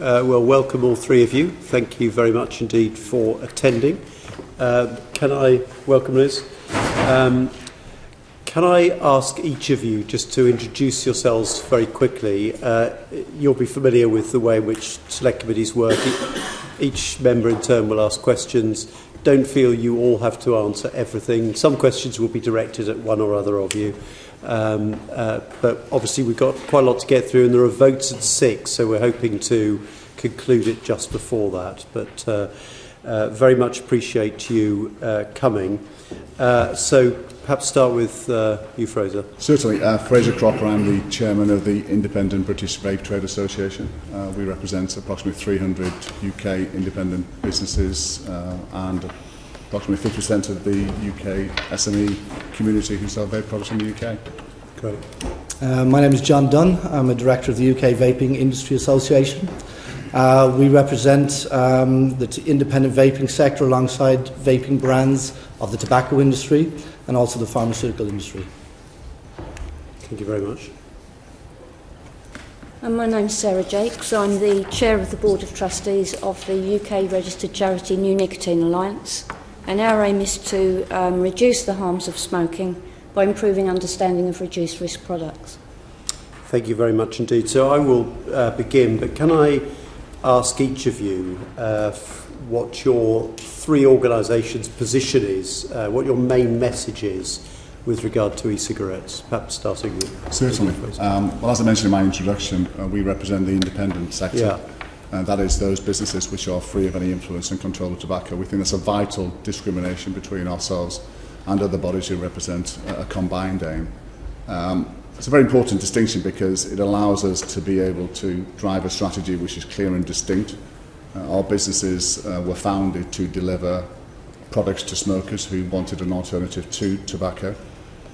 Well, welcome all three of you. Thank you very much indeed for attending. Can I welcome Liz? Can I ask each of you just to introduce yourselves very quickly? You'll be familiar with the way in which select committees work. Each member in turn will ask questions. Don't feel you all have to answer everything. Some questions will be directed at one or other of you. But obviously we've got quite a lot to get through, and there are votes at 6, so we're hoping to conclude it just before that. But very much appreciate you coming. So perhaps start with you, Fraser. Certainly. Fraser Cropper, I'm the chairman of the Independent British Vape Trade Association. We represent approximately 300 UK independent businesses and approximately 50% of the UK SME community who sell vape products in the UK. Great. My name is John Dunne. I'm a director of the UK Vaping Industry Association. We represent the independent vaping sector alongside vaping brands of the tobacco industry and also the pharmaceutical industry. Thank you very much. And my name's Sarah Jakes. I'm the chair of the Board of Trustees of the UK registered charity New Nicotine Alliance, and our aim is to reduce the harms of smoking by improving understanding of reduced risk products. Thank you very much indeed. So I will begin, but can I ask each of you what your three organisations' position is, what your main message is with regard to e-cigarettes, perhaps starting with... Certainly. Well, as I mentioned in my introduction, we represent the independent sector. Yeah. And that is those businesses which are free of any influence and control of tobacco. We think that's a vital discrimination between ourselves and other bodies who represent a combined aim. It's a very important distinction because it allows us to be able to drive a strategy which is clear and distinct. Our businesses were founded to deliver products to smokers who wanted an alternative to tobacco.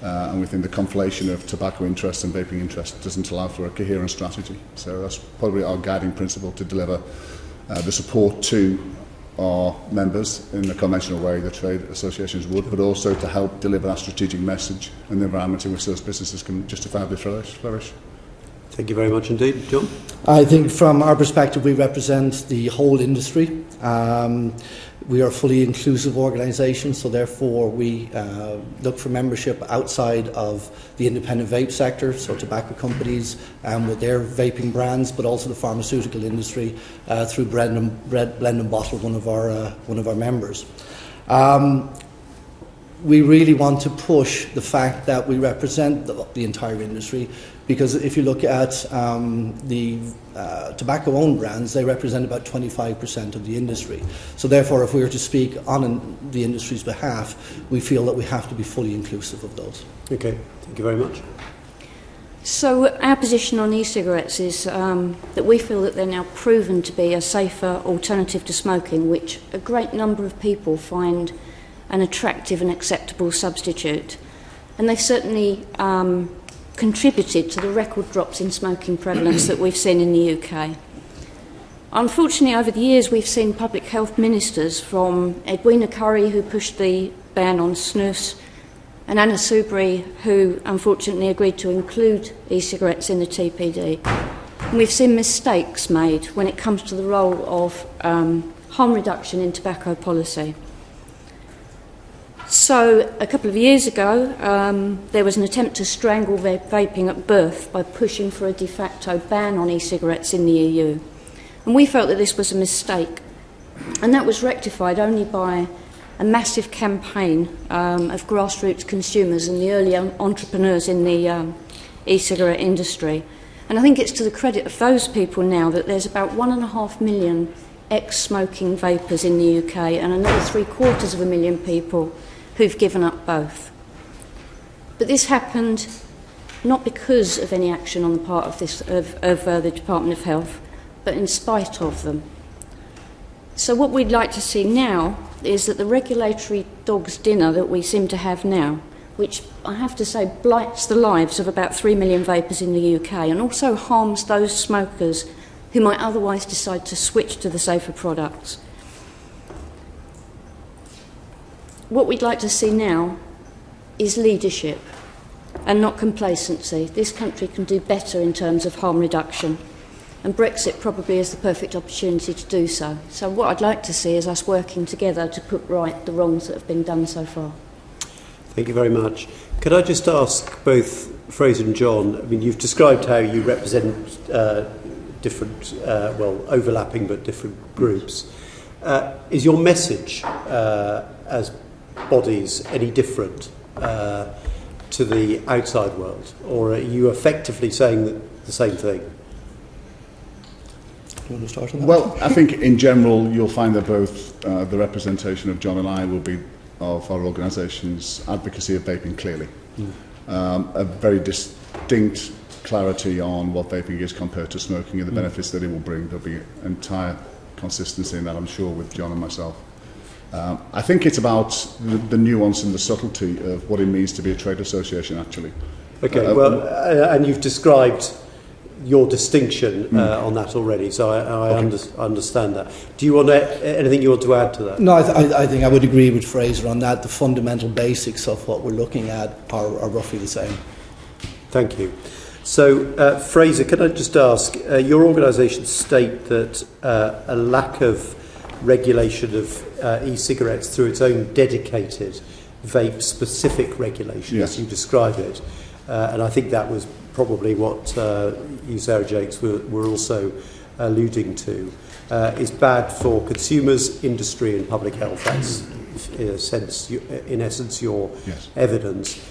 And we think the conflation of tobacco interest and vaping interest doesn't allow for a coherent strategy. So that's probably our guiding principle, to deliver the support to our members in the conventional way the trade associations would, but also to help deliver that strategic message in the environment in which those businesses can justifiably flourish. Thank you very much indeed. John? I think from our perspective we represent the whole industry. We are a fully inclusive organisation, so therefore we look for membership outside of the independent vape sector, so tobacco companies with their vaping brands, but also the pharmaceutical industry through Blend and Bottle, one of our members. We really want to push the fact that we represent the entire industry, because if you look at the tobacco-owned brands, they represent about 25% of the industry. So therefore, if we were to speak on the industry's behalf, we feel that we have to be fully inclusive of those. Okay, thank you very much. So our position on e-cigarettes is that we feel that they're now proven to be a safer alternative to smoking, which a great number of people find an attractive and acceptable substitute. And they've certainly contributed to the record drops in smoking prevalence that we've seen in the UK. Unfortunately, over the years, we've seen public health ministers, from Edwina Currie, who pushed the ban on snus, and Anna Soubry, who unfortunately agreed to include e-cigarettes in the TPD. And we've seen mistakes made when it comes to the role of harm reduction in tobacco policy. So a couple of years ago, there was an attempt to strangle vaping at birth by pushing for a de facto ban on e-cigarettes in the EU. And we felt that this was a mistake. And that was rectified only by a massive campaign of grassroots consumers and the early entrepreneurs in the e-cigarette industry. And I think it's to the credit of those people now that there's about 1.5 million ex-smoking vapers in the UK and another 750,000 people who've given up both. But this happened not because of any action on the part of the Department of Health, but in spite of them. So what we'd like to see now is that the regulatory dog's dinner that we seem to have now, which I have to say blights the lives of about 3 million vapers in the UK and also harms those smokers who might otherwise decide to switch to the safer products. What we'd like to see now is leadership and not complacency. This country can do better in terms of harm reduction. And Brexit probably is the perfect opportunity to do so. So what I'd like to see is us working together to put right the wrongs that have been done so far. Thank you very much. Could I just ask both Fraser and John, I mean, you've described how you represent different, overlapping but different groups. Is your message as bodies any different to the outside world? Or are you effectively saying the same thing? You want to start on that? Well, I think in general you'll find that both the representation of John and I will be of our organisation's advocacy of vaping clearly. A very distinct clarity on what vaping is compared to smoking and the benefits that it will bring. There'll be entire consistency in that, I'm sure, with John and myself. I think it's about the nuance and the subtlety of what it means to be a trade association, actually. Okay, and you've described your distinction on that already, so I understand that. Do you want anything you want to add to that? No, I think I would agree with Fraser on that. The fundamental basics of what we're looking at are roughly the same. Thank you. So, Fraser, can I just ask, your organisation state that a lack of regulation of e-cigarettes through its own dedicated vape-specific regulation, yes, as you describe it, and I think that was probably what you, Sarah Jakes, were also alluding to, is bad for consumers, industry and public health. That's, in essence, your evidence.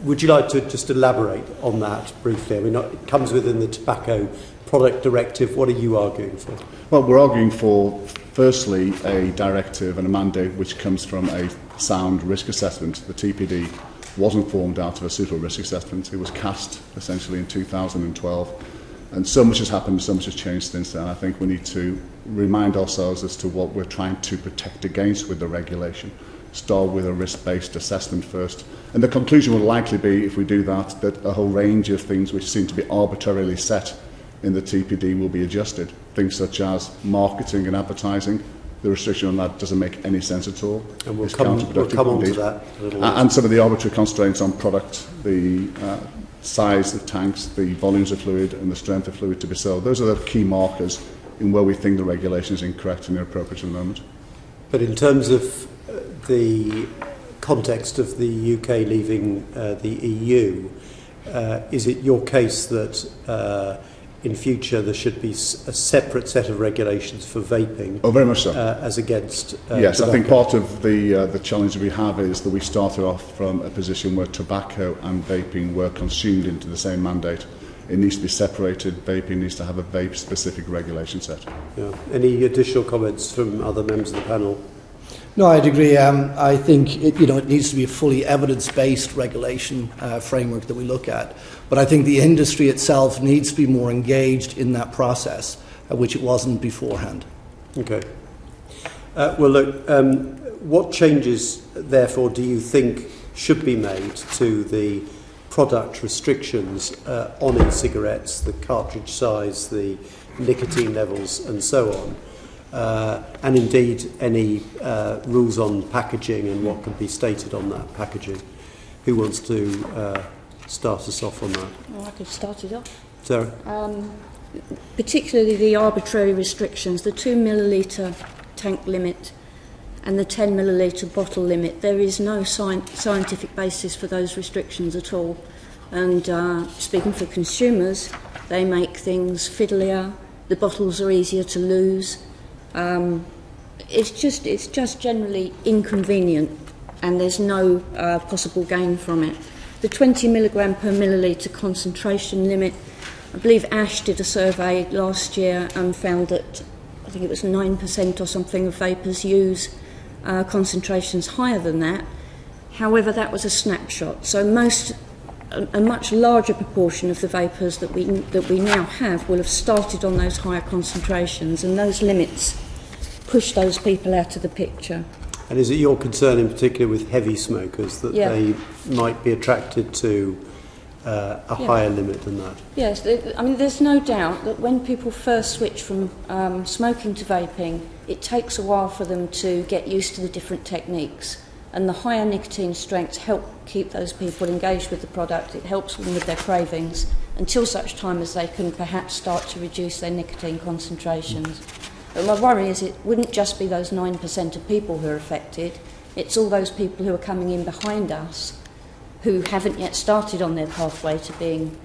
Would you like to just elaborate on that briefly? I mean, it comes within the Tobacco Product Directive. What are you arguing for? Well, we're arguing for, firstly, a directive and a mandate which comes from a sound risk assessment. The TPD wasn't formed out of a suitable risk assessment. It was cast, essentially, in 2012. And so much has happened, so much has changed since then. I think we need to remind ourselves as to what we're trying to protect against with the regulation. Start with a risk-based assessment first. And the conclusion will likely be, if we do that, that a whole range of things which seem to be arbitrarily set in the TPD will be adjusted. Things such as marketing and advertising. The restriction on that doesn't make any sense at all. And we'll come on to that a little bit. And some of the arbitrary constraints on product, the size of tanks, the volumes of fluid and the strength of fluid to be sold. Those are the key markers in where we think the regulation is incorrect and inappropriate at the moment. But in terms of the context of the UK leaving the EU, is it your case that in future there should be a separate set of regulations for vaping? Oh, very much so. As against yes, tobacco? I think part of the challenge that we have is that we started off from a position where tobacco and vaping were consumed into the same mandate. It needs to be separated. Vaping needs to have a vape-specific regulation set. Yeah. Any additional comments from other members of the panel? No, I'd agree. I think it needs to be a fully evidence-based regulation framework that we look at. But I think the industry itself needs to be more engaged in that process, which it wasn't beforehand. Okay. Well, look, what changes, therefore, do you think should be made to the product restrictions on e-cigarettes, the cartridge size, the nicotine levels, and so on? And indeed any rules on packaging and what can be stated on that packaging. Who wants to start us off on that? Well, I could start it off. Sarah? Particularly the arbitrary restrictions, the 2 millilitre tank limit and the 10 millilitre bottle limit. There is no scientific basis for those restrictions at all. And speaking for consumers, they make things fiddlier, the bottles are easier to lose. It's just generally inconvenient, and there's no possible gain from it. The 20 milligram per millilitre concentration limit, I believe Ash did a survey last year and found that I think it was 9% or something of vapers use concentrations higher than that. However, that was a snapshot. So a much larger proportion of the vapers that we now have will have started on those higher concentrations, and those limits push those people out of the picture. And is it your concern in particular with heavy smokers that they might be attracted to a higher limit than that? Yes, I mean there's no doubt that when people first switch from smoking to vaping, it takes a while for them to get used to the different techniques. And the higher nicotine strengths help keep those people engaged with the product. It helps them with their cravings, until such time as they can perhaps start to reduce their nicotine concentrations. But my worry is it wouldn't just be those 9% of people who are affected, it's all those people who are coming in behind us who haven't yet started on their pathway to being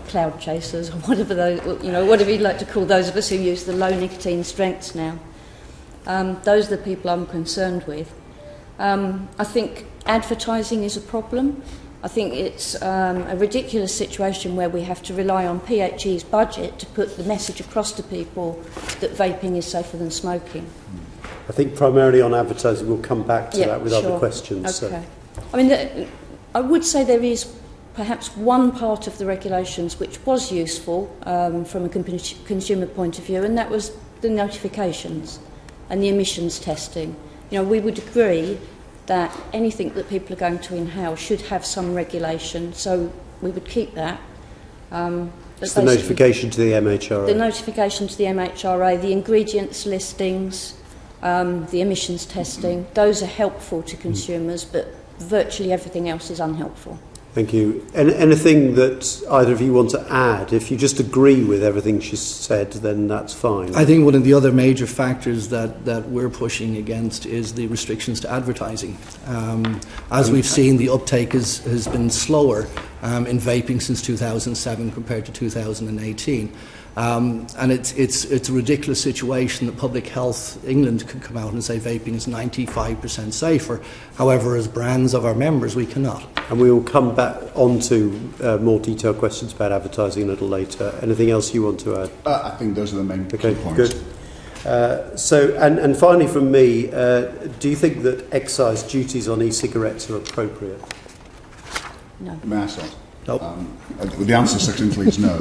cloud chasers, or whatever those, whatever you'd like to call those of us who use the low nicotine strengths now. Those are the people I'm concerned with. I think advertising is a problem. I think it's a ridiculous situation where we have to rely on PHE's budget to put the message across to people that vaping is safer than smoking. I think primarily on advertising, we'll come back to that with sure. other questions. Okay. I mean, I would say there is perhaps one part of the regulations which was useful from a consumer point of view, and that was the notifications and the emissions testing. We would agree that anything that people are going to inhale should have some regulation, so we would keep that. It's the notification to the MHRA. The notification to the MHRA, the ingredients listings, the emissions testing, those are helpful to consumers, but virtually everything else is unhelpful. Thank you. Anything that either of you want to add? If you just agree with everything she's said, then that's fine. I think one of the other major factors that we're pushing against is the restrictions to advertising. As we've seen, the uptake has been slower in vaping since 2007 compared to 2018. And it's a ridiculous situation that Public Health England could come out and say vaping is 95% safer. However, as brands of our members, we cannot. And we will come back on to more detailed questions about advertising a little later. Anything else you want to add? I think those are the main key points. Good. So finally from me, do you think that excise duties on e-cigarettes are appropriate? No. May I start? Nope. The answer succinctly is no.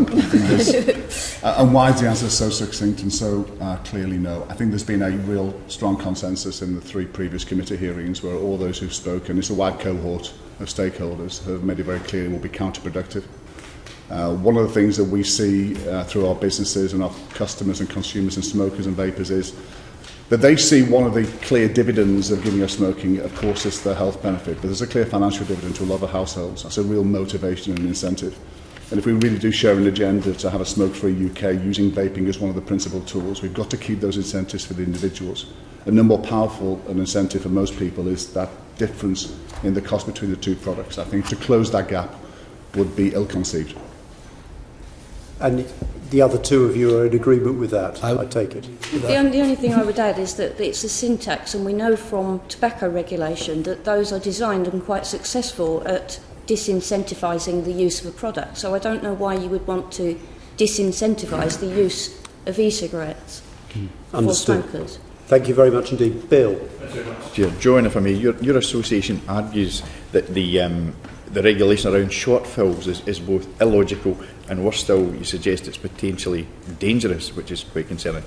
And why is the answer so succinct and so clearly no? I think there's been a real strong consensus in the 3 previous committee hearings where all those who've spoken, it's a wide cohort of stakeholders, have made it very clear it will be counterproductive. One of the things that we see through our businesses and our customers and consumers and smokers and vapers is that they see one of the clear dividends of giving up smoking, of course, is the health benefit, but there's a clear financial dividend to a lot of households. That's a real motivation and incentive. And if we really do share an agenda to have a smoke-free UK using vaping as one of the principal tools, we've got to keep those incentives for the individuals. And no more powerful an incentive for most people is that difference in the cost between the 2 products. I think to close that gap would be ill-conceived. And the other 2 of you are in agreement with that, I take it? The only thing I would add is that it's the syntax, and we know from tobacco regulation that those are designed and quite successful at disincentivising the use of a product. So I don't know why you would want to disincentivise the use of e-cigarettes for smokers. Thank you very much indeed. Bill? John, if I may, your association argues that the regulation around short fills is both illogical and worse still, you suggest it's potentially dangerous, which is quite concerning.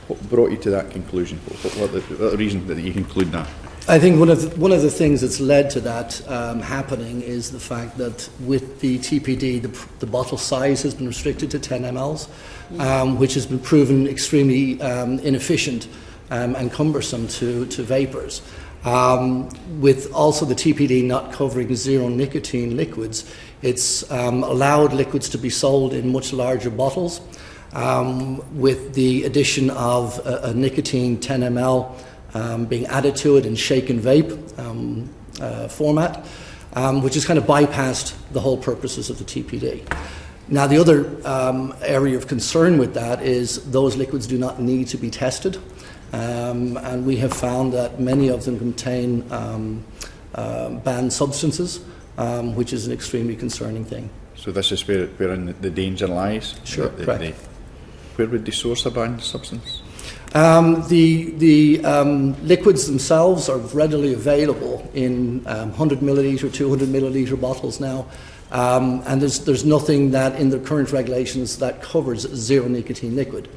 What brought you to that conclusion? What the reason that you conclude that? I think one of the things that's led to that happening is the fact that with the TPD, the bottle size has been restricted to 10 mLs, which has been proven extremely inefficient and cumbersome to vapers. With also the TPD not covering zero nicotine liquids, it's allowed liquids to be sold in much larger bottles. With the addition of a nicotine 10 ml being added to it in shake and vape format, which has kind of bypassed the whole purposes of the TPD. Now, the other area of concern with that is those liquids do not need to be tested. And we have found that many of them contain banned substances, which is an extremely concerning thing. So this is where the danger lies? Sure, correct. Where would they source a banned substance? The liquids themselves are readily available in 100 millilitre, 200 millilitre bottles now. And there's nothing that in the current regulations that covers zero nicotine liquid.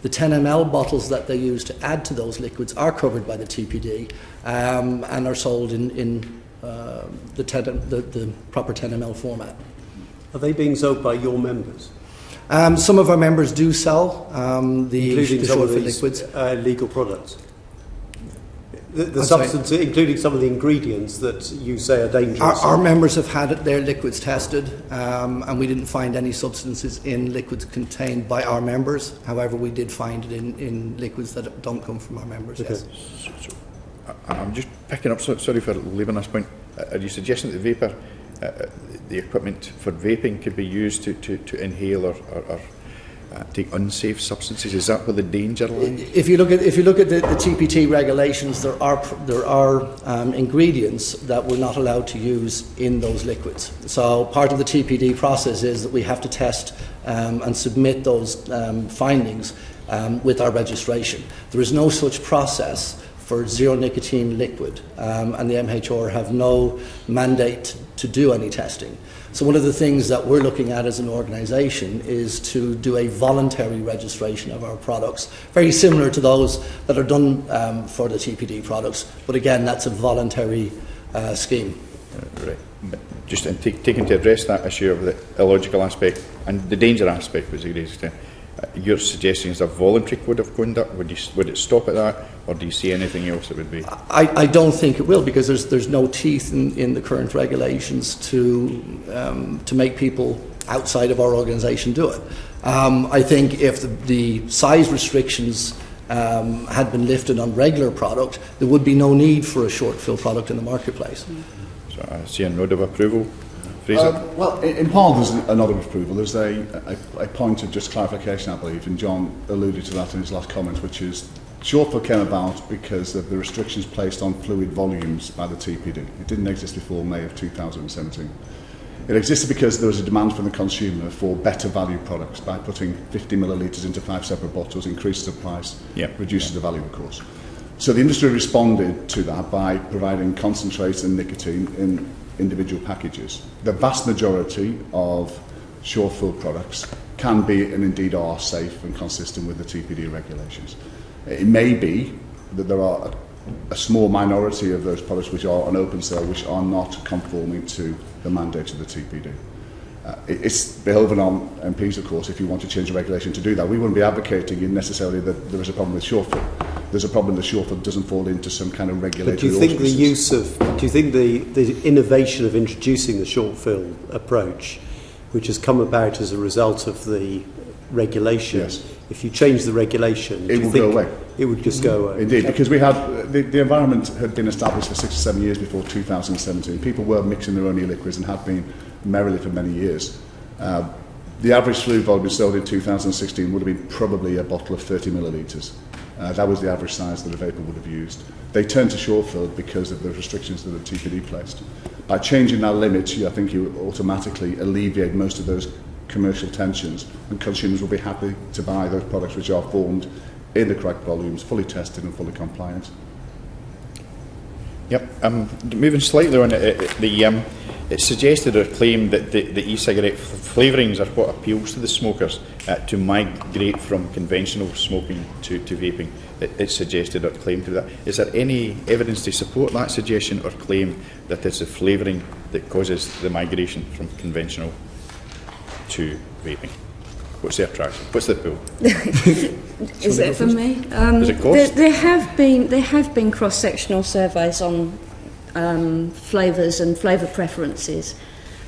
The 10 ml bottles that they use to add to those liquids are covered by the TPD and are sold in the proper 10 ml format. Are they being sold by your members? Some of our members do sell the including some of these liquids. Legal products? The substance, including some of the ingredients that you say are dangerous. Our members have had their liquids tested, and we didn't find any substances in liquids contained by our members. However, we did find it in liquids that don't come from our members. Okay. Yes. So, I'm just picking up. Sorry for leaving this point. Are you suggesting that vapor, the equipment for vaping, could be used to inhale or take unsafe substances? Is that where the danger lies? If you look at the TPT regulations, there are ingredients that we're not allowed to use in those liquids. So part of the TPD process is that we have to test and submit those findings with our registration. There is no such process for zero nicotine liquid, and the MHR have no mandate to do any testing. So one of the things that we're looking at as an organisation is to do a voluntary registration of our products, very similar to those that are done for the TPD products, but again, that's a voluntary scheme. Right. Just taking to address that issue of the illogical aspect and the danger aspect, was the greatest extent. Your suggestion is a voluntary code of conduct. Would it stop at that, or do you see anything else it would be? I don't think it will, because there's no teeth in the current regulations to make people outside of our organisation do it. I think if the size restrictions had been lifted on regular product, there would be no need for a short fill product in the marketplace. So I see a nod of approval. Fraser? Well, in part there's a nod of approval. There's a point of just clarification, I believe, and John alluded to that in his last comments, which is shortfall came about because of the restrictions placed on fluid volumes by the TPD. It didn't exist before May of 2017. It existed because there was a demand from the consumer for better value products. By putting 50 millilitres into 5 separate bottles, increases the price, reduces the value, of course. So the industry responded to that by providing concentrates and nicotine in individual packages. The vast majority of short fill products can be and indeed are safe and consistent with the TPD regulations. It may be that there are a small minority of those products which are on open sale which are not conforming to the mandate of the TPD. It's beholden on MPs, of course, if you want to change the regulation to do that. We wouldn't be advocating in necessarily that there is a problem with short fill. There's a problem that short fill doesn't fall into some kind of regulatory. But do you think the innovation of introducing the short fill approach, which has come about as a result of the regulation, if you change the regulation, it would go away. It would just go away. Indeed, because we had the environment had been established for 6 or 7 years before 2017. People were mixing their own e-liquids and had been merrily for many years. The average fluid volume sold in 2016 would have been probably a bottle of 30 millilitres. That was the average size that a vaper would have used. They turned to short fill because of the restrictions that the TPD placed. By changing that limit, I think you automatically alleviate most of those commercial tensions, and consumers will be happy to buy those products which are formed in the correct volumes, fully tested and fully compliant. Yep. Moving slightly on, it's suggested or claimed that the e-cigarette flavourings are what appeals to the smokers to migrate from conventional smoking to vaping. It's suggested or claimed to that. Is there any evidence to support that suggestion or claim that it's the flavouring that causes the migration from conventional to vaping? What's the attraction? What's the appeal? Is it for me? Does it cost? There have been cross-sectional surveys on flavours and flavour preferences.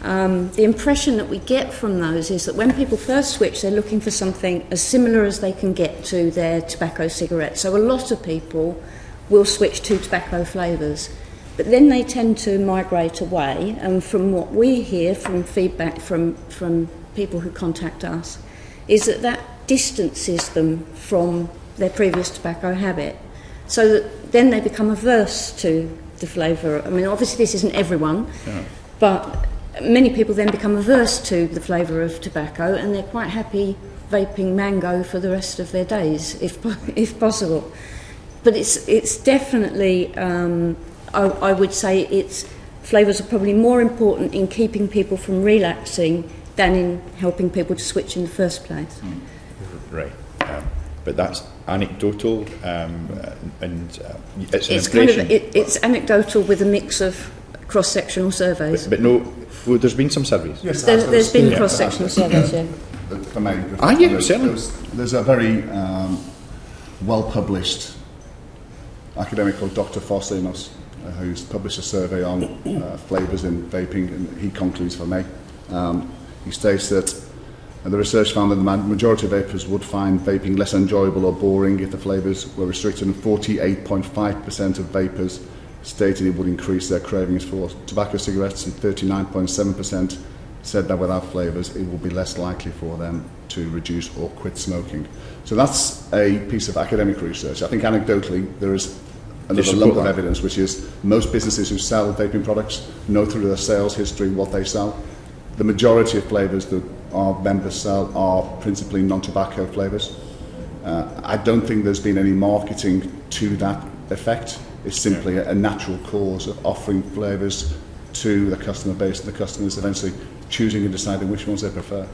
The impression that we get from those is that when people first switch, they're looking for something as similar as they can get to their tobacco cigarette. So a lot of people will switch to tobacco flavours, but then they tend to migrate away. And from what we hear from feedback from people who contact us, is that distances them from their previous tobacco habit, so that then they become averse to the flavour. I mean, obviously this isn't everyone, but many people then become averse to the flavour of tobacco, and they're quite happy vaping mango for the rest of their days, if possible. But it's definitely, I would say, flavours are probably more important in keeping people from relapsing than in helping people to switch in the first place. Right. But that's anecdotal, and it's kind of it's anecdotal with a mix of cross-sectional surveys. But no, well, there's been some surveys. Yes, there's been cross-sectional surveys. Yeah. For me, certainly. There's a very well-published academic called Dr. Fossinos, who's published a survey on flavours in vaping, and he concludes for me. He states that the research found that the majority of vapers would find vaping less enjoyable or boring if the flavours were restricted, and 48.5% of vapers stated it would increase their cravings for tobacco cigarettes, and 39.7% said that without flavours it will be less likely for them to reduce or quit smoking. So that's a piece of academic research. I think anecdotally there is another lump of evidence, which is most businesses who sell vaping products know through their sales history what they sell. The majority of flavours that our members sell are principally non-tobacco flavours. I don't think there's been any marketing to that effect. It's simply a natural cause of offering flavours to the customer base, and the customers eventually choosing and deciding which ones they prefer.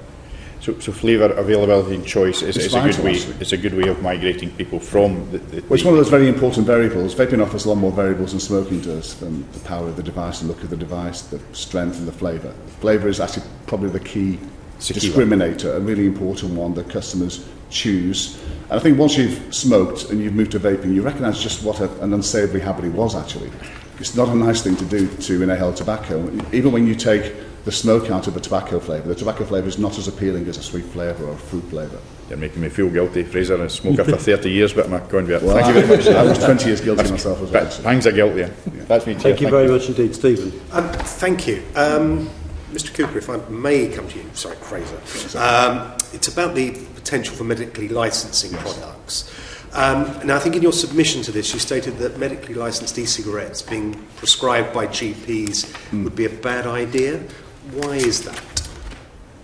So flavour availability and choice is a good way. Actually. It's a good way of migrating people from Well, it's one of those very important variables. Vaping offers a lot more variables than smoking does. From the power of the device, the look of the device, the strength, and the flavour. Flavour is actually probably the key discriminator, a really important one that customers choose. And I think once you've smoked and you've moved to vaping, you recognise just what an unsavoury habit it was actually. It's not a nice thing to do to inhale tobacco. Even when you take the smoke out of a tobacco flavour, the tobacco flavour is not as appealing as a sweet flavour or a fruit flavour. You're making me feel guilty, Fraser. I smoke after 30 years, but I'm going to be. Well, thank you very much. I was 20 years guilty myself as well. Pangs of guilt there. That's me. Thank you very much indeed, Stephen. Thank you. Mr. Cooper, if I may come to you, sorry, Fraser. It's about the potential for medically licensing products. Now, I think in your submission to this, you stated that medically licensed e-cigarettes being prescribed by GPs would be a bad idea. Why is that?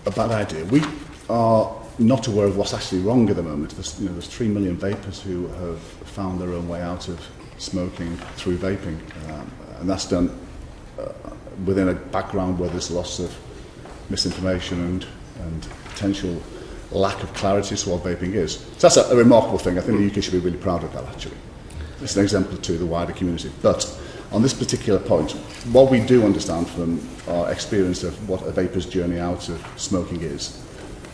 A bad idea. We are not aware of what's actually wrong at the moment. There's 3 million vapers who have found their own way out of smoking through vaping, and that's done within a background where there's lots of misinformation and potential lack of clarity as to what vaping is. So that's a remarkable thing. I think the UK should be really proud of that, actually. It's an example to the wider community. But on this particular point, what we do understand from our experience of what a vapor's journey out of smoking is,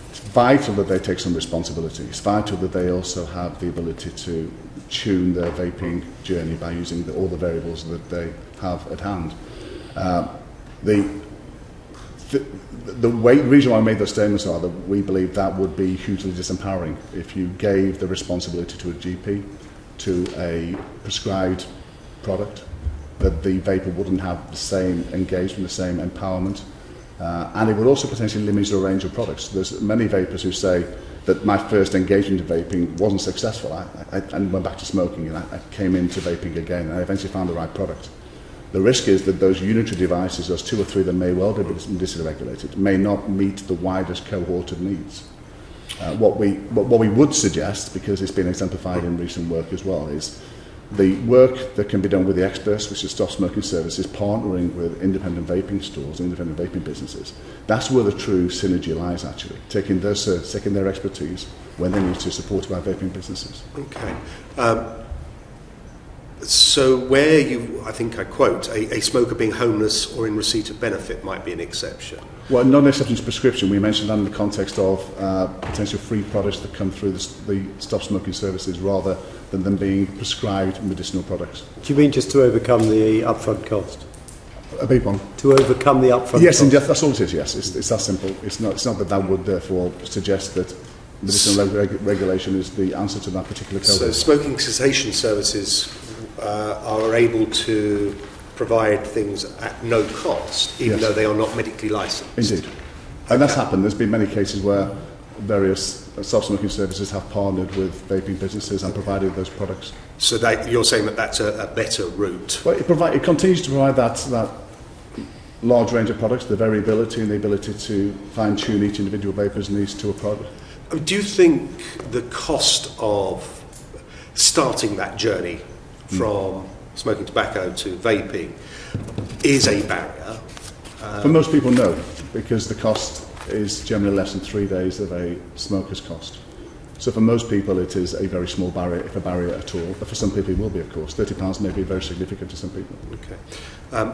it's vital that they take some responsibility. It's vital that they also have the ability to tune their vaping journey by using all the variables that they have at hand. The reason why I made those statements are that we believe that would be hugely disempowering if you gave the responsibility to a GP, to a prescribed product, that the vapor wouldn't have the same engagement, the same empowerment, and it would also potentially limit the range of products. There's many vapors who say that my first engagement in vaping wasn't successful. I went back to smoking, and I came into vaping again, and I eventually found the right product. The risk is that those unitary devices, those 2 or 3 that may well be dysregulated, may not meet the widest cohort of needs. What we would suggest, because it's been exemplified in recent work as well, is the work that can be done with the experts, which is Stop Smoking Services, partnering with independent vaping stores, independent vaping businesses. That's where the true synergy lies, actually, taking their expertise when they need to, supported by vaping businesses. Okay. So where you, I think I quote, a smoker being homeless or in receipt of benefit might be an exception. Well, not an exception to prescription. We mentioned that in the context of potential free products that come through the Stop Smoking Services rather than them being prescribed medicinal products. Do you mean just to overcome the upfront cost? A big one. To overcome the upfront yes, cost? Yes, that's all it is, yes. It's that simple. It's not that would therefore suggest that medicinal regulation is the answer to that particular cohort. So smoking cessation services are able to provide things at no cost, even though they are not medically licensed. Indeed. And that's happened. There's been many cases where various self-smoking services have partnered with vaping businesses and provided those products. So you're saying that that's a better route? Well, it continues to provide that large range of products, the variability and the ability to fine-tune each individual vapor's needs to a product. Do you think the cost of starting that journey from smoking tobacco to vaping is a barrier? For most people, no, because the cost is generally less than 3 days of a smoker's cost. So for most people, it is a very small barrier, if a barrier at all. But for some people, it will be, of course. £30 may be very significant to some people. Okay.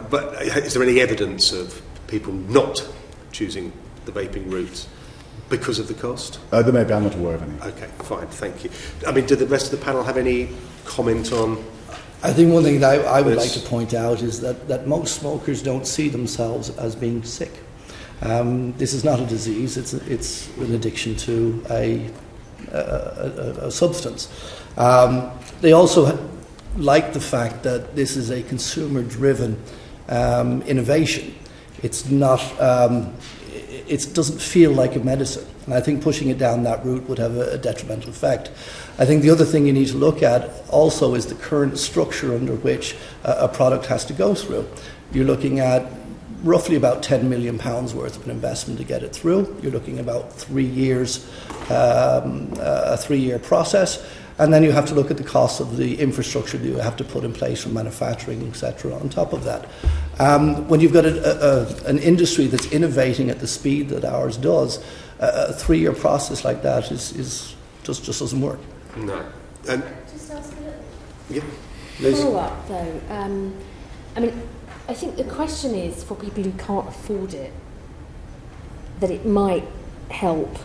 But is there any evidence of people not choosing the vaping route because of the cost? There may be. I'm not aware of any. Okay, fine, thank you. I mean, do the rest of the panel have any comment on I think one thing that I would like to point out is that most smokers don't see themselves as being sick. This is not a disease, it's an addiction to a substance. They also like the fact that this is a consumer-driven innovation. It's not, it doesn't feel like a medicine. And I think pushing it down that route would have a detrimental effect. I think the other thing you need to look at also is the current structure under which a product has to go through. You're looking at roughly about £10 million worth of an investment to get it through. You're looking about 3 years, a 3-year process. And then you have to look at the cost of the infrastructure that you have to put in place for manufacturing, etc. on top of that. When you've got an industry that's innovating at the speed that ours does, a 3-year process like that is just doesn't work. No. Just ask a follow-up, though. I mean, I think the question is, for people who can't afford it, that it might help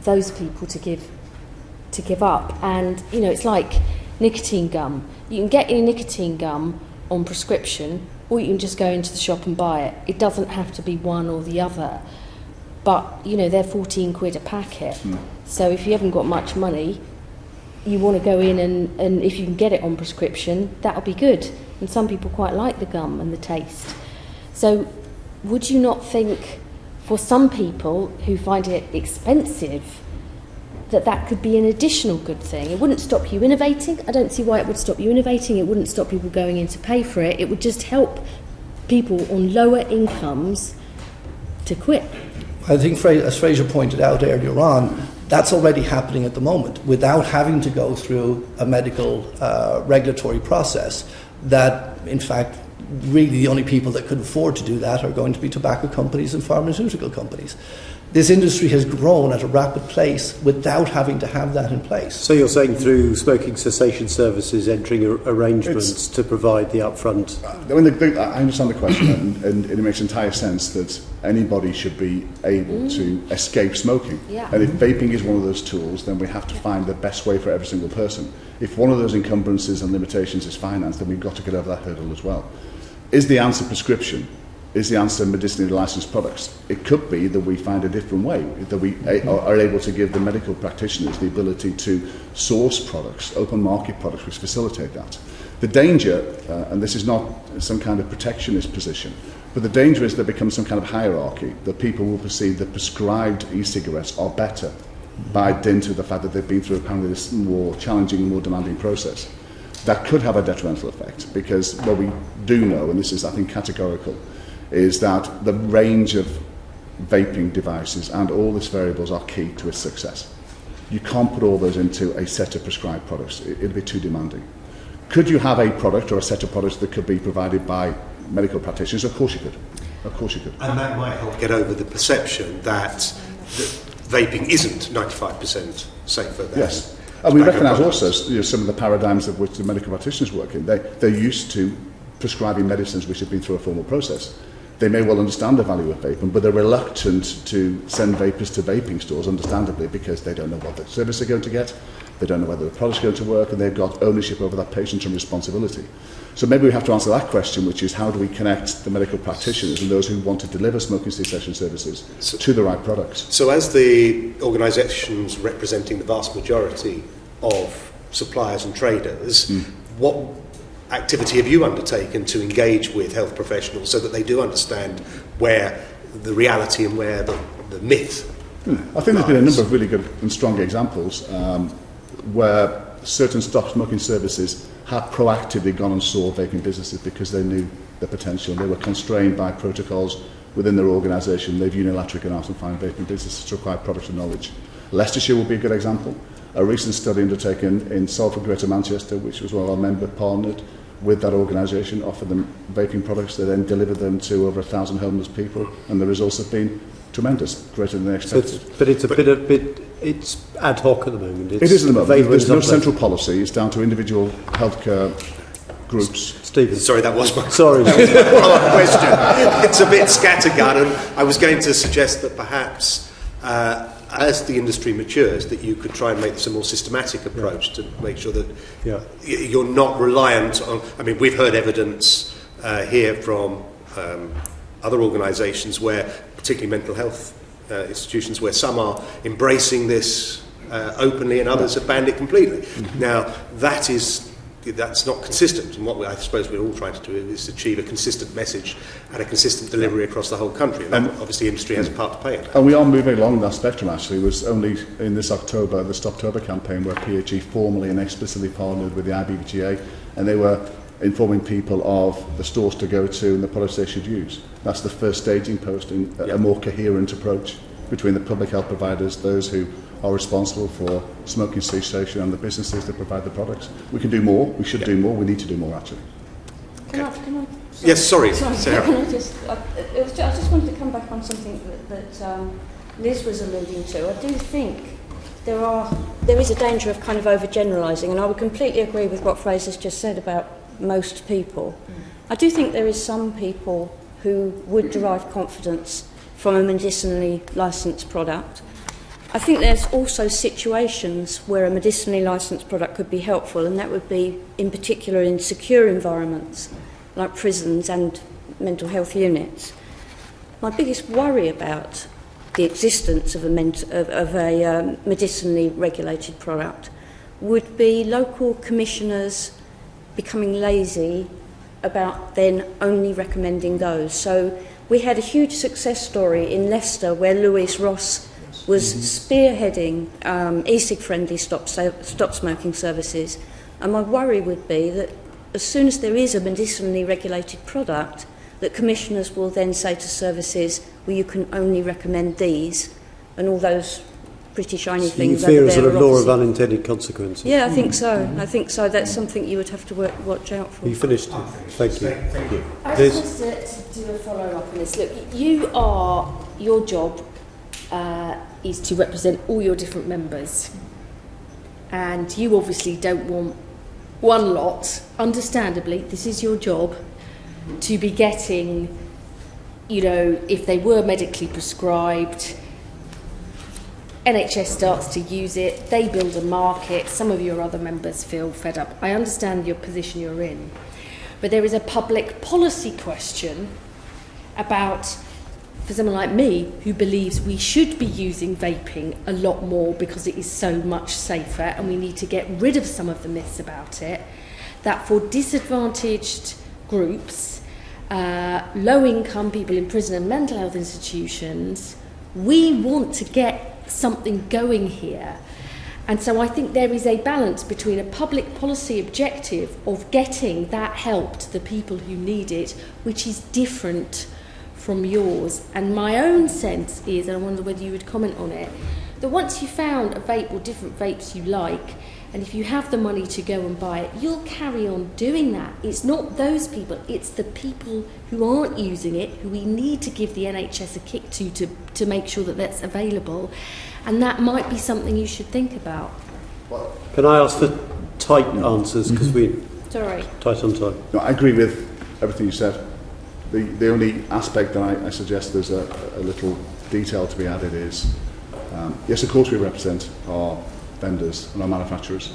those people to give up. And, you know, it's like nicotine gum. You can get your nicotine gum on prescription, or you can just go into the shop and buy it. It doesn't have to be one or the other. But, you know, they're 14 quid a packet. So if you haven't got much money, you want to go in and if you can get it on prescription, that'll be good. And some people quite like the gum and the taste. So would you not think, for some people who find it expensive, that could be an additional good thing? It wouldn't stop you innovating. I don't see why it would stop you innovating. It wouldn't stop people going in to pay for it. It would just help people on lower incomes to quit. I think, as Fraser pointed out earlier on, that's already happening at the moment without having to go through a medical regulatory process. That, in fact, really the only people that could afford to do that are going to be tobacco companies and pharmaceutical companies. This industry has grown at a rapid pace without having to have that in place. So you're saying through smoking cessation services entering arrangements to provide the upfront... I mean, I understand the question, and it makes entire sense that anybody should be able to escape smoking. Yeah. And if vaping is one of those tools, then we have to find the best way for every single person. If one of those encumbrances and limitations is finance, then we've got to get over that hurdle as well. Is the answer prescription? Is the answer medicinally licensed products? It could be that we find a different way, that we are able to give the medical practitioners the ability to source products, open market products, which facilitate that. The danger, and this is not some kind of protectionist position, but the danger is there becomes some kind of hierarchy, that people will perceive that prescribed e-cigarettes are better by dint of the fact that they've been through apparently this more challenging, more demanding process. That could have a detrimental effect, because what we do know, and this is, I think, categorical, is that the range of vaping devices and all these variables are key to its success. You can't put all those into a set of prescribed products. It'd be too demanding. Could you have a product or a set of products that could be provided by medical practitioners? Of course you could. Of course you could. And that might help get over the perception that vaping isn't 95% safer than... Yes. And we recognise also some of the paradigms of which the medical practitioners work in. They're used to prescribing medicines which have been through a formal process. They may well understand the value of vaping, but they're reluctant to send vapers to vaping stores, understandably, because they don't know what the service they're going to get, they don't know whether the product's going to work, and they've got ownership over that patient and responsibility. So maybe we have to answer that question, which is how do we connect the medical practitioners and those who want to deliver smoking cessation services to the right products? So as the organisations representing the vast majority of suppliers and traders, what activity have you undertaken to engage with health professionals so that they do understand where the reality and where the myth I think there's been a number of really good and strong examples where certain stop smoking services have proactively gone and sought vaping businesses because they knew the potential. They were constrained by protocols within their organisation. They've unilaterally gone out and found vaping businesses to acquire products and knowledge. Leicestershire will be a good example. A recent study undertaken in Salford, Greater Manchester, which was one of our member partnered with that organisation, offered them vaping products. They then delivered them to over 1,000 homeless people, and the results have been tremendous, greater than expected. But it's it's ad hoc at the moment. It is at the moment. There's no central policy. It's down to individual healthcare groups. Stephen. Sorry, that was my Sorry. follow-up question. It's a bit scattergun, and I was going to suggest that perhaps as the industry matures, that you could try and make this a more systematic approach to make sure that you're not reliant on... I mean, we've heard evidence here from other organisations where, particularly mental health institutions, where some are embracing this openly and others have banned it completely. Now, that's not consistent, and what I suppose we're all trying to do is achieve a consistent message and a consistent delivery across the whole country, and obviously industry has a part to play in that. And we are moving along that spectrum. Actually, it was only in this October, the Stoptober campaign, where PHE formally and explicitly partnered with the IBBGA, and they were informing people of the stores to go to and the products they should use. That's the first staging post in a more coherent approach between the public health providers, those who are responsible for smoking cessation, and the businesses that provide the products. We can do more, we should do more, we need to do more actually. Can I Yes, sorry, Sarah. I just wanted to come back on something that Liz was alluding to. I do think there is a danger of kind of overgeneralising, and I would completely agree with what Fraser's just said about most people. I do think there is some people who would derive confidence from a medicinally licensed product. I think there's also situations where a medicinally licensed product could be helpful, and that would be in particular in secure environments like prisons and mental health units. My biggest worry about the existence of a medicinally regulated product would be local commissioners becoming lazy about then only recommending those. So we had a huge success story in Leicester where Louise Ross was spearheading e-cig friendly stop smoking services, and my worry would be that as soon as there is a medicinally regulated product, that commissioners will then say to services, well, you can only recommend these, and all those pretty shiny things. You fear a sort of law of unintended consequences? Yeah, I think so. I think so. That's something you would have to watch out for. You finished? Thank you. Thank you. I just wanted to do a follow-up on this. Look, your job is to represent all your different members, and you obviously don't want one lot, understandably, this is your job, to be getting, if they were medically prescribed, NHS starts to use it, they build a market, some of your other members feel fed up. I understand your position you're in, but there is a public policy question about, for someone like me who believes we should be using vaping a lot more because it is so much safer and we need to get rid of some of the myths about it, that for disadvantaged groups, low-income people in prison and mental health institutions, we want to get something going here. And so I think there is a balance between a public policy objective of getting that help to the people who need it, which is different from yours. And my own sense is, and I wonder whether you would comment on it, that once you found a vape or different vapes you like, and if you have the money to go and buy it, you'll carry on doing that. It's not those people, it's the people who aren't using it, who we need to give the NHS a kick to make sure that that's available. And that might be something you should think about. Can I ask for tight answers, because we're tight on time? No, I agree with everything you said. The only aspect that I suggest there's a little detail to be added is, yes, of course we represent our vendors and our manufacturers.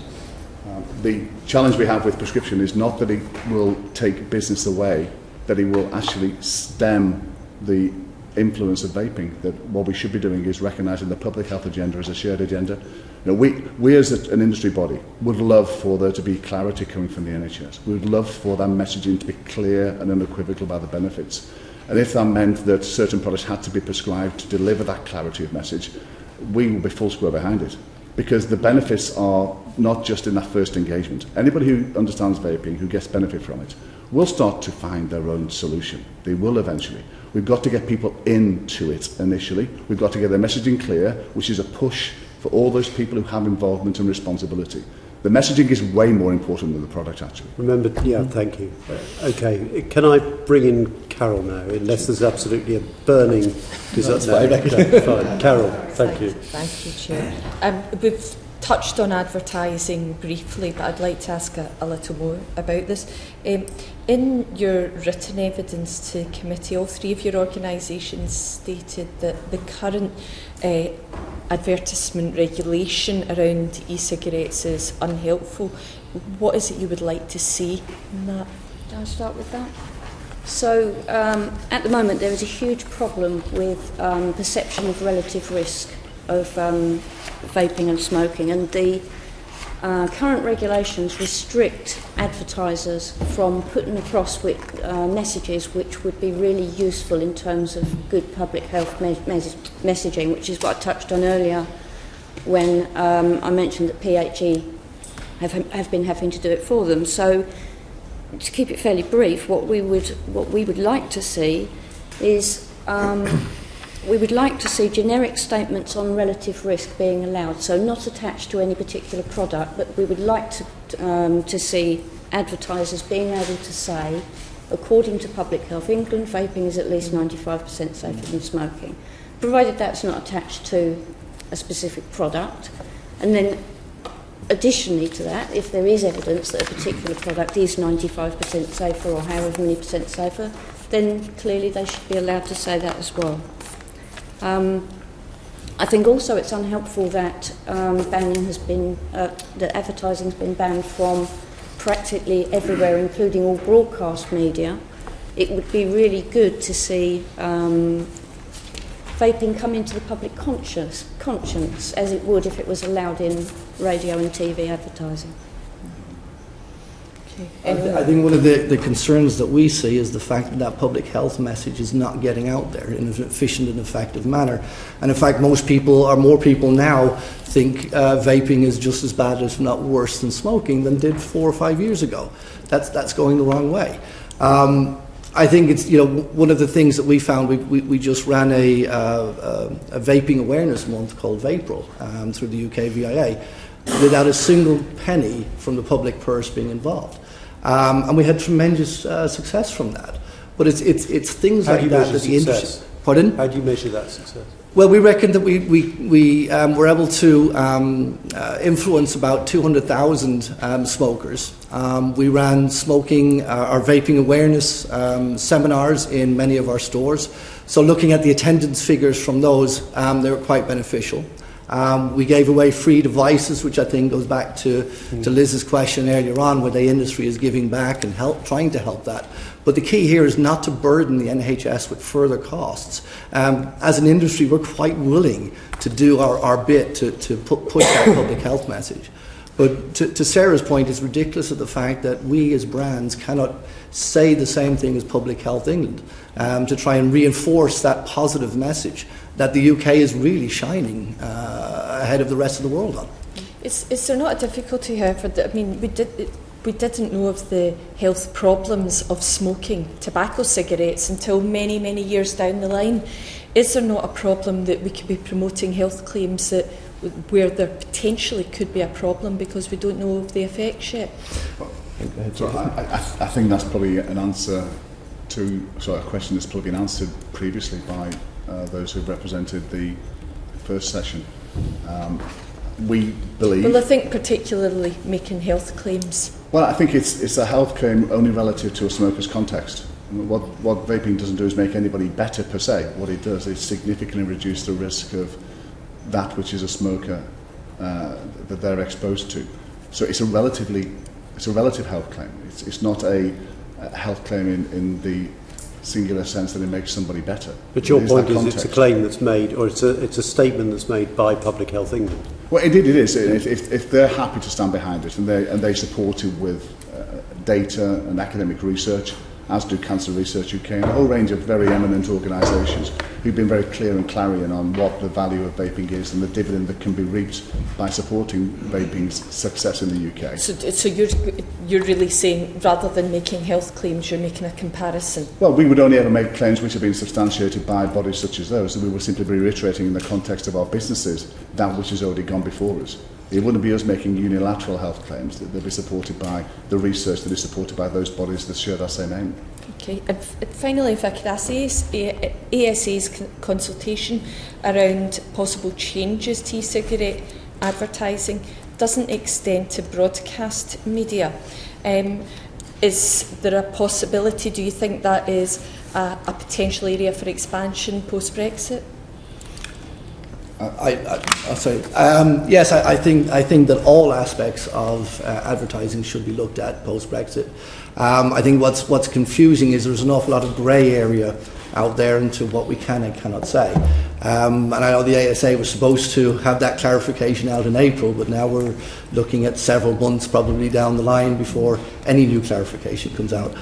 The challenge we have with prescription is not that it will take business away, that it will actually stem the influence of vaping. That what we should be doing is recognising the public health agenda as a shared agenda. We as an industry body would love for there to be clarity coming from the NHS. We would love for that messaging to be clear and unequivocal about the benefits. And if that meant that certain products had to be prescribed to deliver that clarity of message, we will be full square behind it. Because the benefits are not just in that first engagement. Anybody who understands vaping, who gets benefit from it, will start to find their own solution. They will eventually. We've got to get people into it initially. We've got to get their messaging clear, which is a push for all those people who have involvement and responsibility. The messaging is way more important than the product, actually. Remember, thank you. Okay, can I bring in Carol now, unless there's absolutely a burning desire? No, fine. Carol, thank you. Thank you, Chair. With touched on advertising briefly, but I'd like to ask a little more about this. In your written evidence to committee, all three of your organisations stated that the current advertisement regulation around e-cigarettes is unhelpful. What is it you would like to see in that? Can I start with that? So, at the moment, there is a huge problem with perception of relative risk of vaping and smoking, and the current regulations restrict advertisers from putting across messages which would be really useful in terms of good public health messaging, which is what I touched on earlier when I mentioned that PHE have been having to do it for them. So, to keep it fairly brief, what we would like to see is we would like to see generic statements on relative risk being allowed, so not attached to any particular product, but we would like to see advertisers being able to say, according to Public Health England, vaping is at least 95% safer than smoking, provided that's not attached to a specific product. And then additionally to that, if there is evidence that a particular product is 95% safer or however many percent safer, then clearly they should be allowed to say that as well. I think also it's unhelpful that that advertising has been banned from practically everywhere, including all broadcast media. It would be really good to see vaping come into the public conscience, as it would if it was allowed in radio and TV advertising. I think one of the concerns that we see is the fact that that public health message is not getting out there in an efficient and effective manner. And in fact, more people now think vaping is just as bad, if not worse, than smoking than did 4 or 5 years ago. That's going the wrong way. I think it's, one of the things that we found, we just ran a vaping awareness month called Vaper through the UK VIA, without a single penny from the public purse being involved. And we had tremendous success from that. But it's things like that that the industry... Pardon? How do you measure that success? Well, we reckon that we were able to influence about 200,000 smokers. We ran smoking or vaping awareness seminars in many of our stores. So looking at the attendance figures from those, they were quite beneficial. We gave away free devices, which I think goes back to Liz's question earlier on, where the industry is giving back and trying to help that. But the key here is not to burden the NHS with further costs. As an industry, we're quite willing to do our bit to push that public health message. But to Sarah's point, it's ridiculous of the fact that we as brands cannot say the same thing as Public Health England to try and reinforce that positive message that the UK is really shining ahead of the rest of the world on. Is there not a difficulty, however, that, I mean, we didn't know of the health problems of smoking tobacco cigarettes until many, many years down the line. Is there not a problem that we could be promoting health claims where there potentially could be a problem because we don't know of the effects yet? So I think that's probably an answer to a question that's probably been answered previously by those who've represented the first session. We believe... Well, I think particularly making health claims. Well, I think it's a health claim only relative to a smoker's context. What vaping doesn't do is make anybody better per se. What it does is significantly reduce the risk of that which is a smoker that they're exposed to. So it's a relative health claim. It's not a health claim in the singular sense that it makes somebody better. But your point is it's a claim that's made, or it's a statement that's made by Public Health England. Well, indeed it is. If they're happy to stand behind it and they support it with data and academic research, as do Cancer Research UK and a whole range of very eminent organisations who've been very clear and clarion on what the value of vaping is and the dividend that can be reaped by supporting vaping's success in the UK. So you're really saying, rather than making health claims, you're making a comparison? Well, we would only ever make claims which have been substantiated by bodies such as those, and we would simply be reiterating in the context of our businesses that which has already gone before us. It wouldn't be us making unilateral health claims. They'll be supported by the research that is supported by those bodies that share that same aim. Okay, and finally, if I could ask ASA's consultation around possible changes to e-cigarette advertising doesn't extend to broadcast media. Is there a possibility, do you think that is a potential area for expansion post-Brexit? Yes, I think that all aspects of advertising should be looked at post-Brexit. I think what's confusing is there's an awful lot of grey area out there into what we can and cannot say. And I know the ASA was supposed to have that clarification out in April, but now we're looking at several months probably down the line before any new clarification comes out.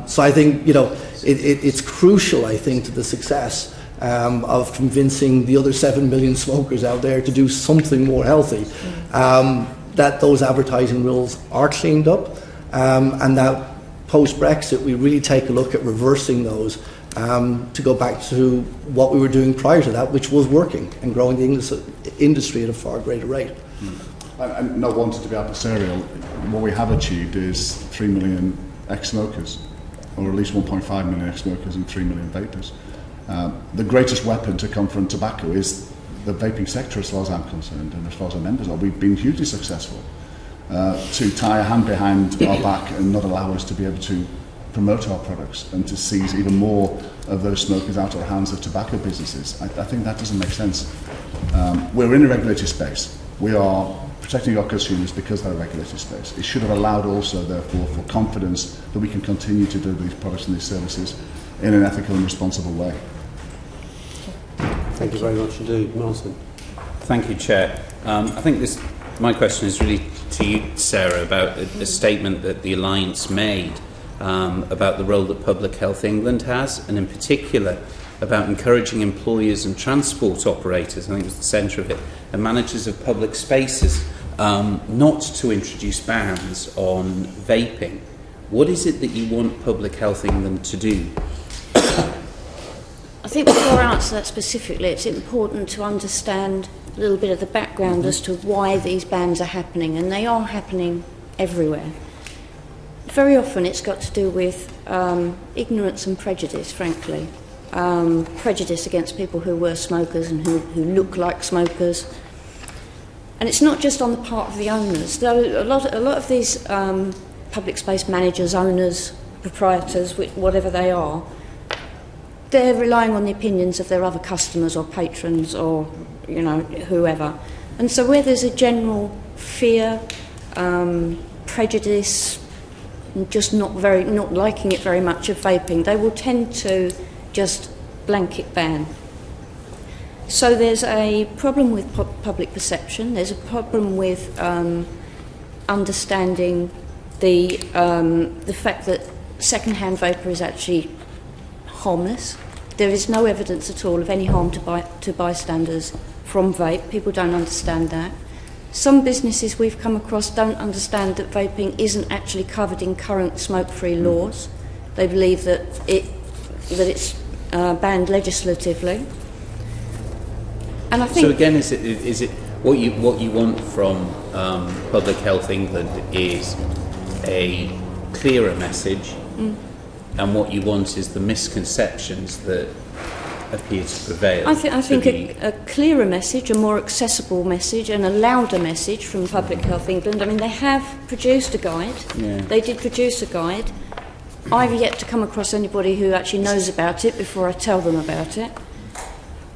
So I think, it's crucial, I think, to the success of convincing the other 7 million smokers out there to do something more healthy, that those advertising rules are cleaned up, and that post-Brexit we really take a look at reversing those to go back to what we were doing prior to that, which was working and growing the industry at a far greater rate. And not wanting to be adversarial, what we have achieved is 3 million ex-smokers, or at least 1.5 million ex-smokers and 3 million vapers. The greatest weapon to confront tobacco is the vaping sector, as far as I'm concerned, and as far as our members are. We've been hugely successful to tie a hand behind our back and not allow us to be able to promote our products and to seize even more of those smokers out of the hands of tobacco businesses. I think that doesn't make sense. We're in a regulated space. We are protecting our consumers because they're a regulated space. It should have allowed also, therefore, for confidence that we can continue to do these products and these services in an ethical and responsible way. Thank you very much indeed. Martin. Thank you, Chair. I think my question is really to you, Sarah, about a statement that the Alliance made about the role that Public Health England has, and in particular about encouraging employers and transport operators, I think it was the centre of it, and managers of public spaces not to introduce bans on vaping. What is it that you want Public Health England to do? I think before I answer that specifically, it's important to understand a little bit of the background as to why these bans are happening, and they are happening everywhere. Very often it's got to do with ignorance and prejudice, frankly. Prejudice against people who were smokers and who look like smokers. And it's not just on the part of the owners. Though a lot of these public space managers, owners, proprietors, whatever they are, they're relying on the opinions of their other customers or patrons or, whoever. And so where there's a general fear, prejudice, just not liking it very much of vaping, they will tend to just blanket ban. So there's a problem with public perception. There's a problem with understanding the fact that second-hand vapour is actually harmless. There is no evidence at all of any harm to bystanders from vape. People don't understand that. Some businesses we've come across don't understand that vaping isn't actually covered in current smoke-free laws. They believe that it's banned legislatively. And I think so. Again, is it what you want from Public Health England is a clearer message, and what you want is the misconceptions that appear to prevail. I think a clearer message, a more accessible message, and a louder message from Public Health England. I mean, they have produced a guide. Yeah. They did produce a guide. I've yet to come across anybody who actually knows about it before I tell them about it.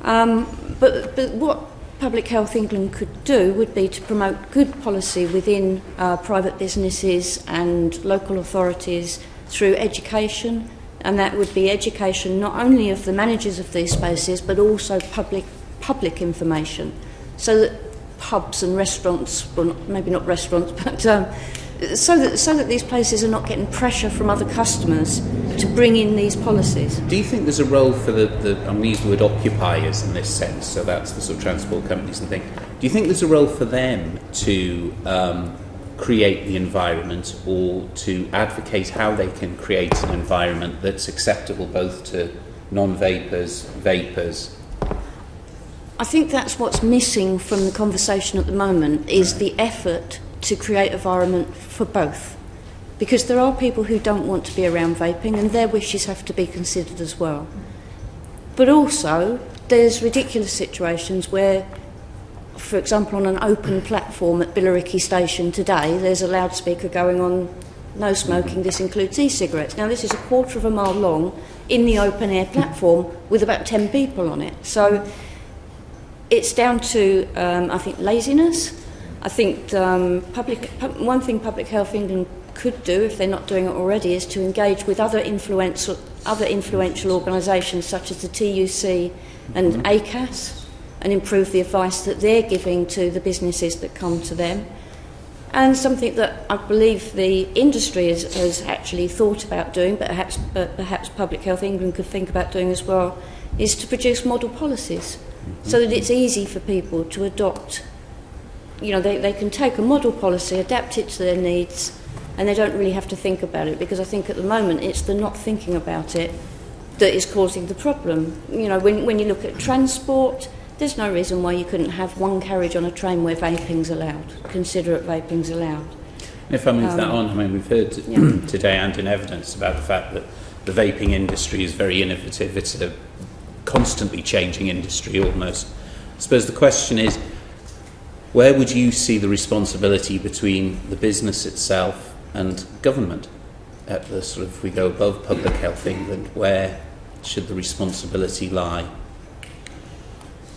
But what Public Health England could do would be to promote good policy within private businesses and local authorities through education, and that would be education not only of the managers of these spaces but also public information, so that pubs and restaurants, well, maybe not restaurants, but so that these places are not getting pressure from other customers to bring in these policies. Do you think there's a role for I'm going to use the word occupiers in this sense, so that's the sort of transport companies and things. Do you think there's a role for them to create the environment, or to advocate how they can create an environment that's acceptable both to non-vapers, vapers? I think that's what's missing from the conversation at the moment, is the effort to create an environment for both. Because there are people who don't want to be around vaping, and their wishes have to be considered as well. But also, there's ridiculous situations where for example, on an open platform at Billericay Station today, there's a loudspeaker going on, no smoking, this includes e-cigarettes. Now, this is a quarter of a mile long in the open-air platform with about 10 people on it. So it's down to, I think, laziness. I think one thing Public Health England could do, if they're not doing it already, is to engage with other influential organisations such as the TUC and ACAS and improve the advice that they're giving to the businesses that come to them. And something that I believe the industry has actually thought about doing, but perhaps Public Health England could think about doing as well, is to produce model policies so that it's easy for people to adopt. You know, they can take a model policy, adapt it to their needs, and they don't really have to think about it, because I think at the moment it's the not thinking about it that is causing the problem. You know, when you look at transport, there's no reason why you couldn't have one carriage on a train where vaping's allowed, considerate vaping's allowed. And if I move that on, I mean, we've heard today and in evidence about the fact that the vaping industry is very innovative. It's a constantly changing industry almost. I suppose the question is, where would you see the responsibility between the business itself and government? At the sort of, if we go above Public Health England, where should the responsibility lie?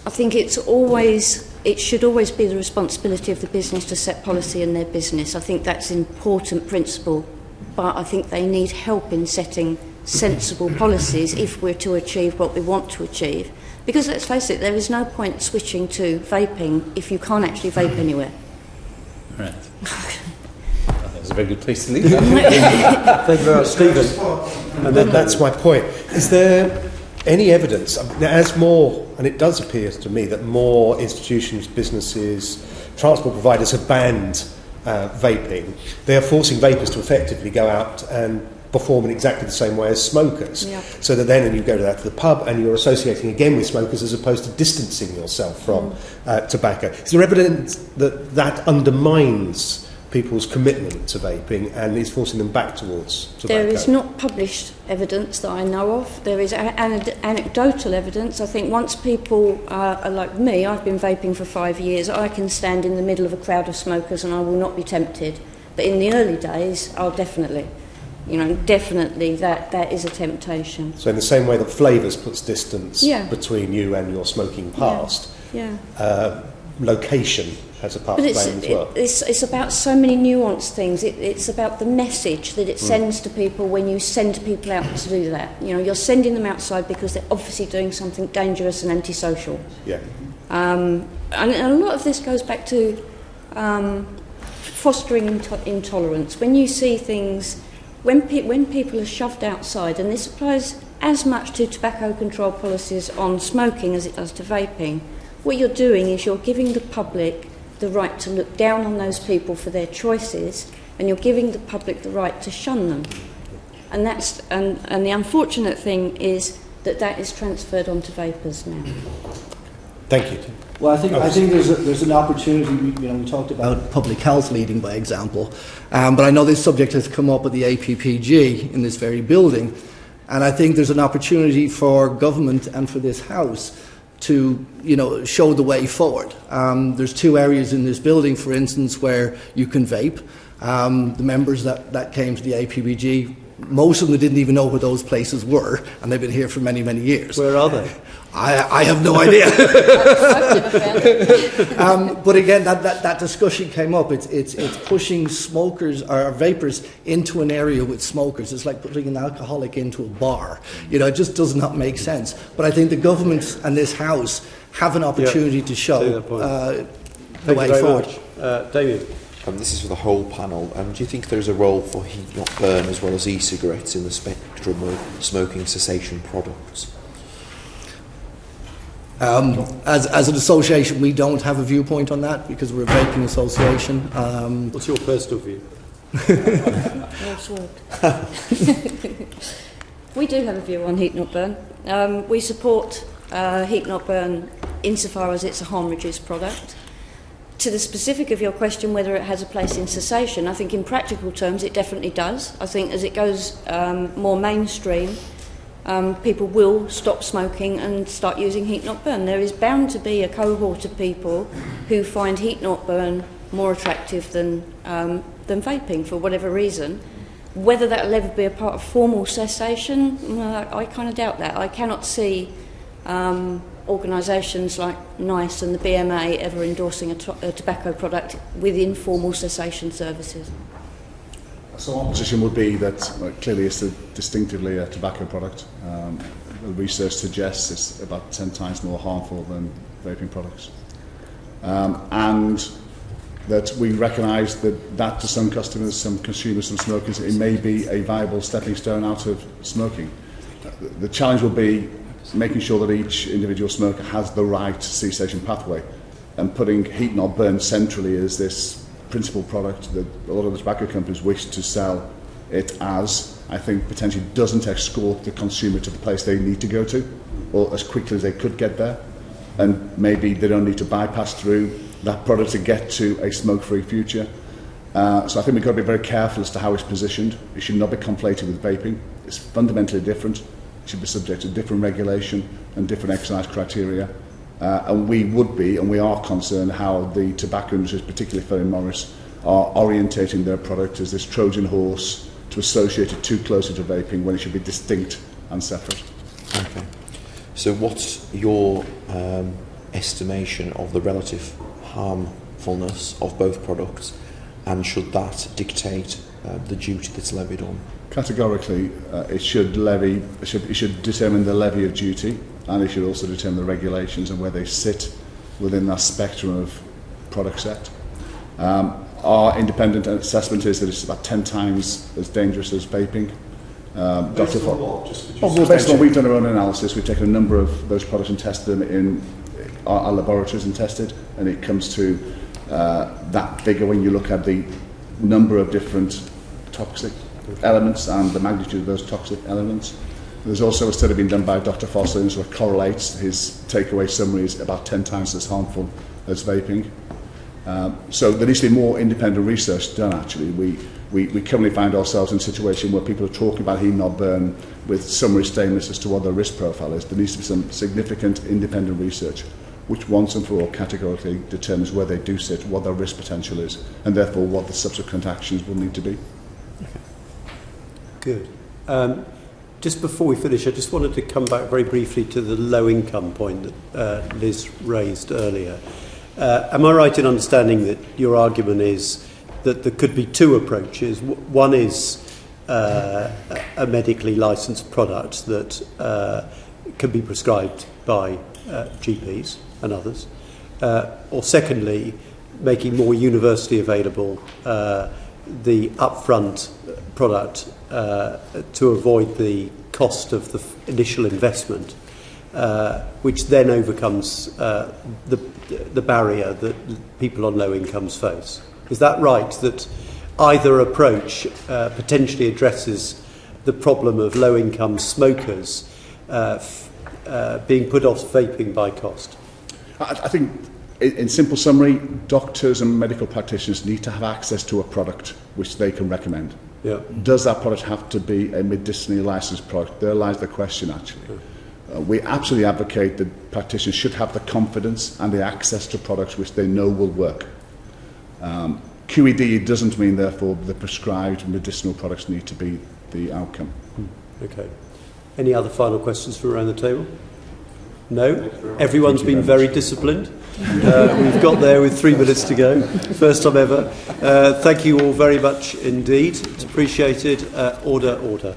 I think it should always be the responsibility of the business to set policy in their business. I think that's an important principle, but I think they need help in setting sensible policies if we're to achieve what we want to achieve. Because let's face it, there is no point switching to vaping if you can't actually vape anywhere. Right. That's a very good place to leave that. Thank you very much, Stephen. And then that's my point. Is there any evidence, as more, and it does appear to me that more institutions, businesses, transport providers have banned vaping, they are forcing vapers to effectively go out and perform in exactly the same way as smokers. Yeah. So that then you go to the pub and you're associating again with smokers as opposed to distancing yourself from tobacco. Is there evidence that that undermines people's commitment to vaping and is forcing them back towards tobacco? There is not published evidence that I know of. There is anecdotal evidence. I think once people are like me, I've been vaping for 5 years, I can stand in the middle of a crowd of smokers and I will not be tempted. But in the early days, I'll definitely that is a temptation. So in the same way that flavours puts distance between you and your smoking past, location has a part to play as well. It's about so many nuanced things. It's about the message that it sends to people when you send people out to do that. You know, you're sending them outside because they're obviously doing something dangerous and antisocial. Yeah. And a lot of this goes back to fostering intolerance. When you see things, when people are shoved outside, and this applies as much to tobacco control policies on smoking as it does to vaping, what you're doing is you're giving the public the right to look down on those people for their choices, and you're giving the public the right to shun them. And the unfortunate thing is that is transferred onto vapers now. Thank you. Well, I think there's an opportunity. We talked about public health leading by example, but I know this subject has come up at the APPG in this very building, and I think there's an opportunity for government and for this House to show the way forward. There's 2 areas in this building, for instance, where you can vape. The members that came to the APPG, most of them didn't even know where those places were, and they've been here for many, many years. Where are they? I have no idea. But again, that discussion came up. It's pushing smokers or vapers into an area with smokers. It's like putting an alcoholic into a bar. It just does not make sense. But I think the government and this House have an opportunity to show the way forward. Damien. This is for the whole panel. Do you think there is a role for heat not burn as well as e-cigarettes in the spectrum of smoking cessation products? As an association, we don't have a viewpoint on that because we're a vaping association. What's your personal view? We do have a view on heat not burn. We support heat not burn insofar as it's a harm reduced product. To the specific of your question, whether it has a place in cessation, I think in practical terms it definitely does. I think as it goes more mainstream, people will stop smoking and start using heat not burn. There is bound to be a cohort of people who find heat not burn more attractive than vaping for whatever reason. Whether that will ever be a part of formal cessation, I kind of doubt that. I cannot see organisations like NICE and the BMA ever endorsing a tobacco product with informal cessation services. So our position would be that clearly it's distinctively a tobacco product. The research suggests it's about 10 times more harmful than vaping products. And that we recognise that to some customers, some consumers, some smokers, it may be a viable stepping stone out of smoking. The challenge will be making sure that each individual smoker has the right cessation pathway, and putting heat not burn centrally as this principal product that a lot of the tobacco companies wish to sell it as, I think potentially doesn't escort the consumer to the place they need to go to, or as quickly as they could get there, and maybe they don't need to bypass through that product to get to a smoke-free future. So I think we've got to be very careful as to how it's positioned. It should not be conflated with vaping. It's fundamentally different. It should be subject to different regulation and different excise criteria. And we would be, and we are concerned how the tobacco industry, particularly Philip Morris, are orientating their product as this Trojan horse to associate it too closely to vaping when it should be distinct and separate. Okay. So what's your estimation of the relative harmfulness of both products, and should that dictate the duty that's levied on? Categorically, it should determine the levy of duty, and it should also determine the regulations and where they sit within that spectrum of product set. Our independent assessment is that it's about 10 times as dangerous as vaping. Based on what? Based on we've done our own analysis, we've taken a number of those products and tested them in our laboratories and tested, and it comes to that figure when you look at the number of different toxic elements and the magnitude of those toxic elements. There's also a study being done by Dr. Foster, who sort of correlates his takeaway summaries about 10 times as harmful as vaping. So there needs to be more independent research done, actually. We currently find ourselves in a situation where people are talking about heat not burn with summary statements as to what their risk profile is. There needs to be some significant independent research which once and for all categorically determines where they do sit, what their risk potential is, and therefore what the subsequent actions will need to be. Good. Just before we finish, I just wanted to come back very briefly to the low-income point that Liz raised earlier. Am I right in understanding that your argument is that there could be two approaches? One is a medically licensed product that can be prescribed by GPs and others, or secondly, making more universally available the upfront product to avoid the cost of the initial investment, which then overcomes the barrier that people on low incomes face. Is that right, that either approach potentially addresses the problem of low income smokers being put off vaping by cost? I think, in simple summary, doctors and medical practitioners need to have access to a product which they can recommend. Yeah. Does that product have to be a medicinally licensed product? There lies the question, actually. We absolutely advocate that practitioners should have the confidence and the access to products which they know will work. QED doesn't mean, therefore, the prescribed medicinal products need to be the outcome. Okay. Any other final questions from around the table? No? Everyone's been very disciplined. We've got there with 3 minutes to go. First time ever. Thank you all very much indeed. It's appreciated. Order.